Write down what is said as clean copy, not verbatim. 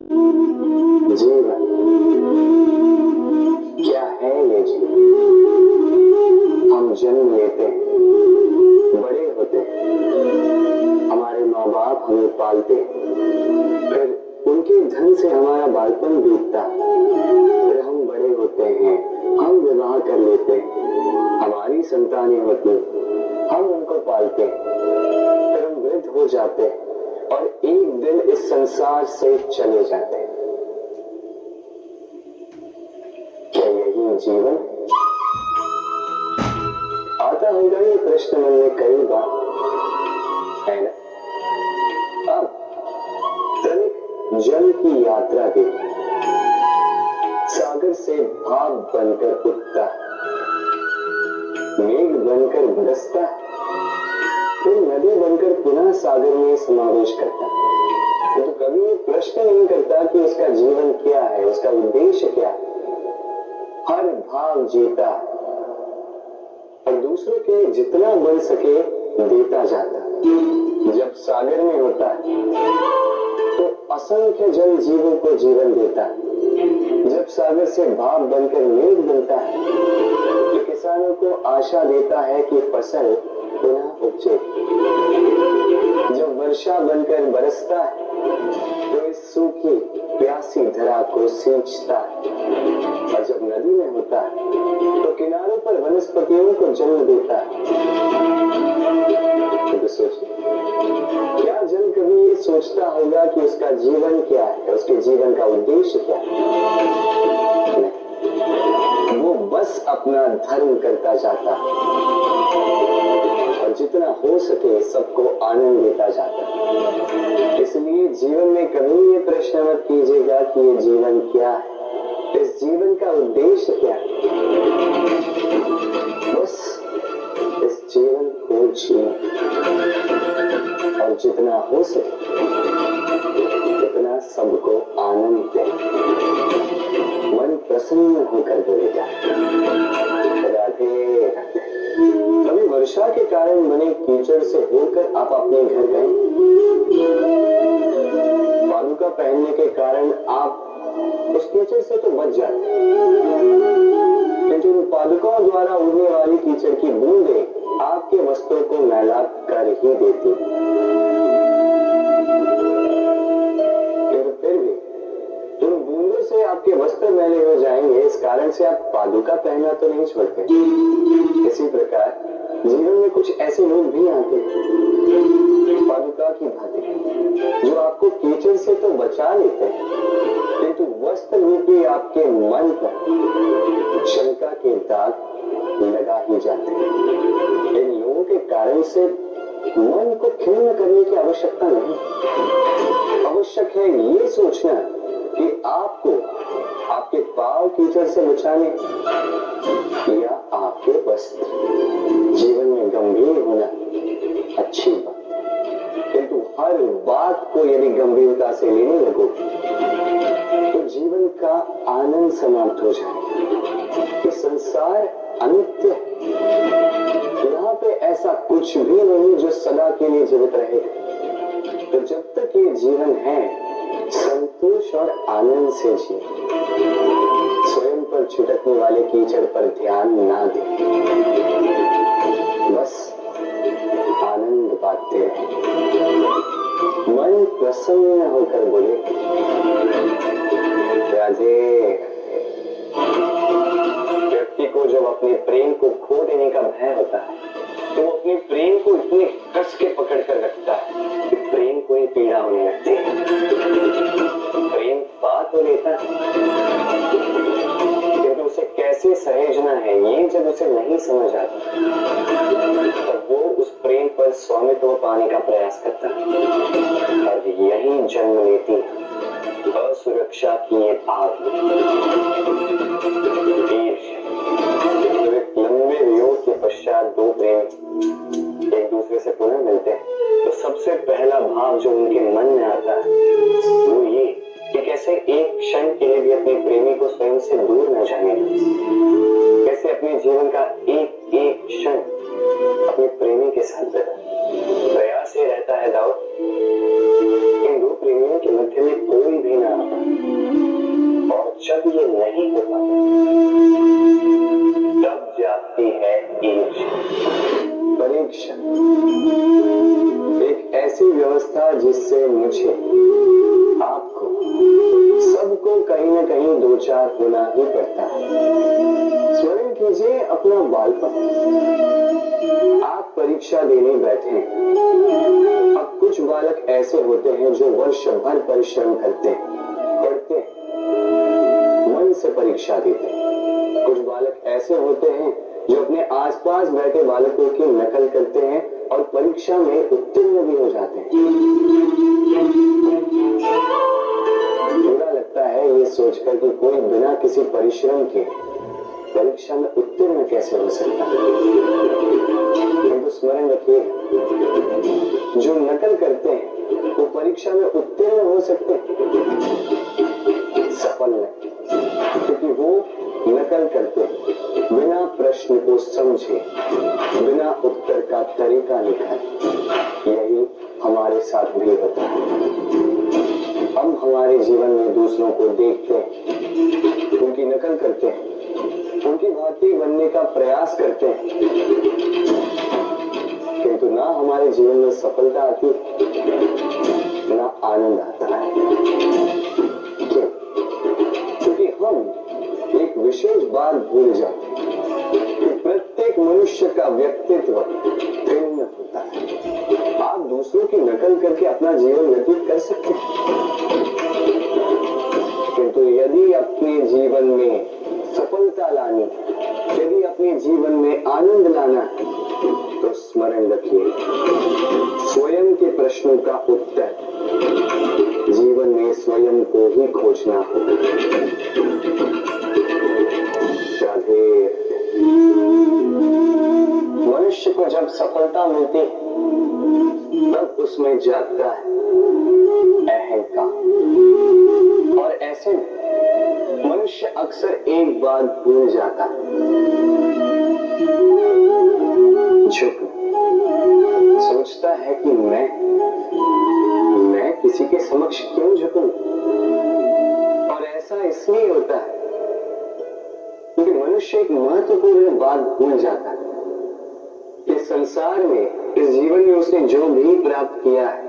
जीवन क्या है ये जीवन? हम जन्म लेते हैं, बड़े होते हैं, हमारे माँ बाप हमें पालते हैं, फिर उनके धन से हमारा बालपन बीतता, फिर हम बड़े होते हैं, हम विवाह कर लेते हैं, हमारी संतानें होती, हम उनको पालते हैं, फिर हम वृद्ध हो जाते हैं और एक दिन इस संसार से चले जाते हैं। क्या यही जीवन आता होगा? ये प्रश्न मन में कई बार है ना? अब तनिक जल की यात्रा के सागर से भाप बनकर उठता, मेघ बनकर बरसता, फिर नदी बनकर पुनः सागर में समावेश करता, तो कभी ये प्रश्न नहीं करता कि उसका जीवन क्या है, उसका उद्देश्य क्या है। हर भाव जीता और दूसरों के लिए जितना बन सके देता जाता। जब सागर में होता तो असंख्य जल जीवों को जीवन देता। जब सागर से भाप बनकर मेघ बनता है तो किसानों को आशा देता है कि फसल पुनः उपजे। जब वर्षा बनकर बरसता है तो इस सूखी प्यासी धरा को सींचता है। और जब नदी में होता है तो किनारों पर वनस्पतियों को जन्म देता है। तो सोचिए, क्या जल कभी ये सोचता होगा कि उसका जीवन क्या है, उसके जीवन का उद्देश्य क्या है? नहीं, वो बस अपना धर्म करता जाता और जितना हो सके सबको आनंद देता जाता। इसलिए जीवन में कभी ये प्रश्न मत कीजिएगा कि ये जीवन क्या है, इस जीवन का उद्देश्य क्या है। बस इस जीवन को जिए और जितना हो सके उतना सबको आनंद दे। मन प्रसन्न होकर बोलेगा राधे राधे। कभी वर्षा के कारण बने कीचड़ से होकर आप अपने घर गए? पादुका पहनने के कारण आप उस कीचड़ से तो बच जाते, लेकिन पादुकाओं द्वारा उड़ने वाली कीचड़ की बूंदें आपके वस्त्रों को मैला कर ही देती। फिर भी उन बूंदों से आपके वस्त्र मैले हो जाएंगे, इस कारण से आप पादुका पहनना तो नहीं छोड़ते। इसी प्रकार जीवन में कुछ ऐसे लोग भी आते पादुका की भांति, जो आपको कीचड़ से तो बचा लेते हैं, किंतु वस्त्र रूपी आपके मन पर शंका के दाग लगा ही जाते हैं। इन लोगों के कारण से मन को खिन्न करने की आवश्यकता नहीं। आवश्यक है ये सोचना कि आपको आपके पांव कीचड़ से बचाने या आपके वस्त्र। जीवन में गंभीर होना अच्छी बात, किंतु हर बात को यदि गंभीरता से लेने लगो तो जीवन का आनंद समाप्त हो जाए। ये संसार अनित्य है, यहाँ पे ऐसा कुछ भी नहीं जो सदा के लिए जीवित रहेगा। तो जब तक ये जीवन है, संतोष और आनंद से जिए। स्वयं पर छिटकने वाले कीचड़ पर ध्यान ना दे, बस आनंद बांटते रहे। मन प्रसन्न होकर बोले राधे। व्यक्ति को जब अपने प्रेम को खो देने का भय होता है तो वो अपने प्रेम को इतने कस के पकड़ कर रखता है कि प्रेम को ही पीड़ा होने लगती है। प्रेम पा तो लेता है, किंतु उसे कैसे सहेजना है ये जब उसे नहीं समझ आता तब वो उस प्रेम पर स्वामित्व पाने का प्रयास करता है और यही जन्म लेती असुरक्षा की ये आग। तो एक लंबे वियोग के पश्चात दो प्रेमी एक दूसरे से पुनः मिलते हैं तो सबसे पहला भाव जो उनके मन में आता है वो ये कि कैसे एक क्षण के लिए भी अपने प्रेमी को स्वयं से दूर न जाने, कैसे अपने जीवन का एक एक क्षण अपने प्रेमी के साथ बिताए। प्रयास ये रहता है दाऊद इन दो प्रेमियों के मध्य में कोई भी ना जब ये नहीं हो पाता तब जाती है परीक्षा, एक ऐसी व्यवस्था जिससे मुझे, आपको, सबको कहीं न कहीं दो चार होना ही पड़ता है। स्मरण कीजिए अपना बालपन। आप परीक्षा देने बैठे। अब कुछ बालक ऐसे होते हैं जो वर्ष भर परिश्रम करते हैं, पढ़ते हैं, मन से परीक्षा देते हैं। कुछ बालक ऐसे होते हैं जो अपने आसपास बैठे बालकों की नकल करते हैं और परीक्षा में उत्तीर्ण भी हो जाते हैं। बुरा लगता है ये सोचकर कि कोई बिना किसी परिश्रम के परीक्षा में उत्तीर्ण कैसे हो सकता है। किंतु स्मरण रखिए, जो नकल करते हैं वो परीक्षा में उत्तीर्ण हो सकते हैं, सफल नहीं, क्योंकि वो नकल करते हैं बिना प्रश्न को समझे, बिना उत्तर का तरीका निकाले। यही हमारे साथ भी होता है। हम हमारे जीवन में दूसरों को देखते हैं, उनकी नकल करते हैं, उनकी भांति बनने का प्रयास करते हैं, किंतु ना हमारे जीवन में सफलता आती, ना आनंद आता है। क्यों? क्योंकि हम एक विशेष बात भूल जाते हैं कि प्रत्येक मनुष्य का व्यक्तित्व भिन्न होता है। आप दूसरों की नकल करके अपना जीवन व्यतीत कर सकते हैं, किंतु यदि अपने जीवन में सफलता लानी, यदि अपने जीवन में आनंद लाना, तो स्मरण रखिए, स्वयं के प्रश्नों का उत्तर जीवन में स्वयं को ही खोजना होगा। मनुष्य को जब सफलता मिलती है तब उसमें जागता है अहंकार, और ऐसे में मनुष्य अक्सर एक बात भूल जाता है, झुकना। सोचता है कि मैं किसी के समक्ष क्यों झुकूं? और ऐसा इसलिए होता है क्योंकि मनुष्य एक महत्वपूर्ण बात भूल जाता है कि संसार में, इस जीवन में उसने जो भी प्राप्त किया है